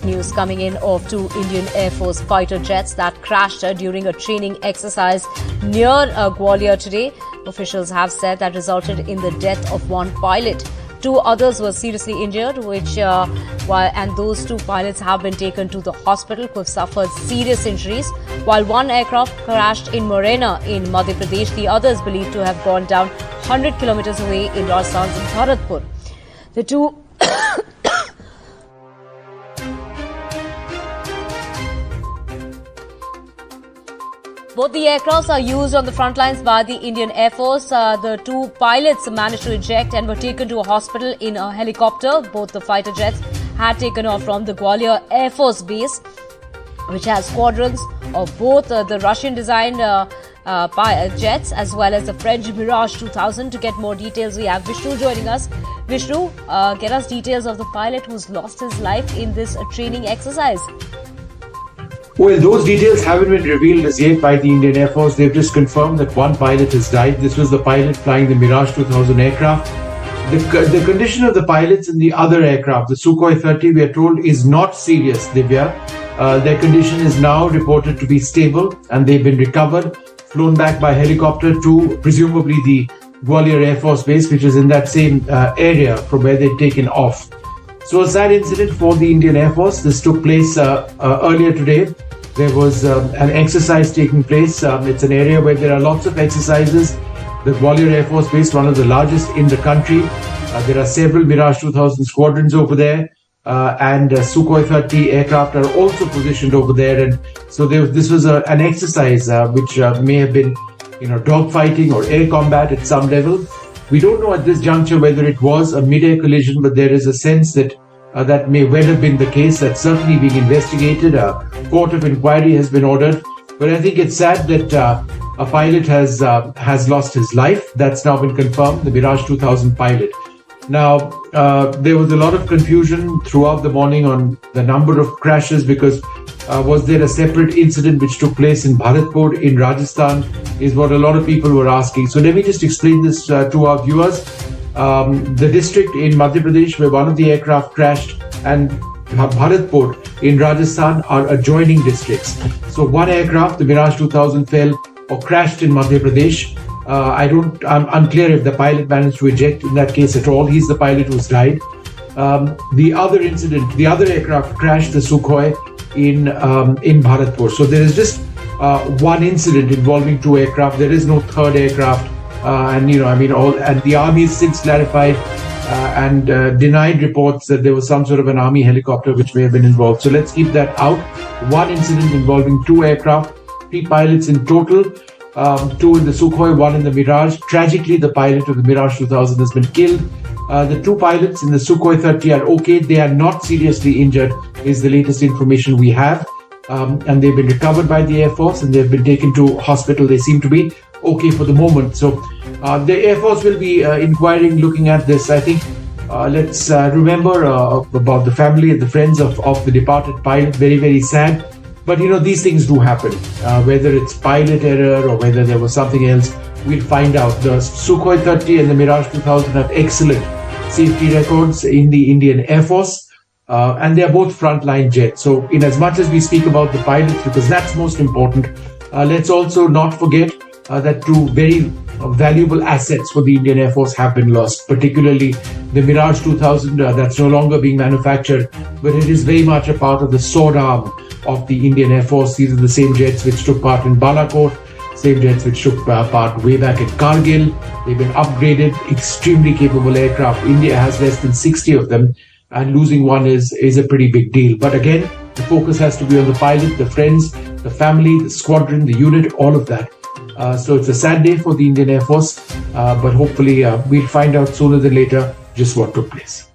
news coming in of two Indian Air Force fighter jets that crashed during a training exercise near Gwalior today. Officials have said that resulted in the death of one pilot. Two others were seriously injured, and those two pilots have been taken to the hospital who have suffered serious injuries. While one aircraft crashed in Morena in Madhya Pradesh, the other is believed to have gone down 100 kilometers away in Rajasthan's Bharatpur. The two Both the aircrafts are used on the front lines by the Indian Air Force. The two pilots managed to eject and were taken to a hospital in a helicopter. Both the fighter jets had taken off from the Gwalior Air Force Base, which has squadrons of both the Russian-designed jets as well as the French Mirage-2000. To get more details, we have Vishnu joining us. Vishnu, get us details of the pilot who's lost his life in this training exercise. Well, those details haven't been revealed as yet by the Indian Air Force. They've just confirmed that one pilot has died. This was the pilot flying the Mirage-2000 aircraft. The condition of the pilots in the other aircraft, the Sukhoi-30, we are told, is not serious, Divya. Their condition is now reported to be stable and they've been recovered, flown back by helicopter to presumably the Gwalior Air Force Base, which is in that same area from where they'd taken off. So a sad incident for the Indian Air Force. This took place earlier today. There was an exercise taking place. It's an area where there are lots of exercises. The Gwalior Air Force Base, one of the largest in the country. There are several Mirage-2000 squadrons over there. And Sukhoi-30 aircraft are also positioned over there. And so this was an exercise which may have been, dogfighting or air combat at some level. We don't know at this juncture whether it was a mid-air collision, but there is a sense that that may well have been the case. That's certainly being investigated. A court of inquiry has been ordered. But I think it's sad that a pilot has lost his life. That's now been confirmed, the Mirage-2000 pilot. Now, there was a lot of confusion throughout the morning on the number of crashes because was there a separate incident which took place in Bharatpur in Rajasthan is what a lot of people were asking. So let me just explain this to our viewers. The district in Madhya Pradesh where one of the aircraft crashed and Bharatpur in Rajasthan are adjoining districts. So one aircraft, the Mirage-2000, fell or crashed in Madhya Pradesh. I'm unclear if the pilot managed to eject in that case at all. He's the pilot who's died. The other incident, the other aircraft crashed, the Sukhoi, in Bharatpur. So there is just one incident involving two aircraft. There is no third aircraft. And the army has since clarified and denied reports that there was some sort of an army helicopter which may have been involved. So let's keep that out. One incident involving two aircraft, 3 pilots in total, 2 in the Sukhoi, 1 in the Mirage. Tragically, the pilot of the Mirage-2000 has been killed. The 2 pilots in the Sukhoi-30 are okay. They are not seriously injured, is the latest information we have. And they've been recovered by the Air Force and they've been taken to hospital. They seem to be okay for the moment. So the Air Force will be inquiring, looking at this. I think let's remember about the family and the friends of the departed pilot. Very, very sad. But these things do happen. Whether it's pilot error or whether there was something else, we'll find out. The Sukhoi-30 and the Mirage-2000 have excellent safety records in the Indian Air Force. And they are both frontline jets. So in as much as we speak about the pilots, because that's most important, let's also not forget that 2 very valuable assets for the Indian Air Force have been lost, particularly the Mirage-2000 that's no longer being manufactured, but it is very much a part of the sword arm of the Indian Air Force. These are the same jets which took part in Balakot, same jets which took part way back at Kargil. They've been upgraded, extremely capable aircraft. India has less than 60 of them, and losing one is a pretty big deal. But again, the focus has to be on the pilot, the friends, the family, the squadron, the unit, all of that. So it's a sad day for the Indian Air Force, but hopefully we'll find out sooner than later just what took place.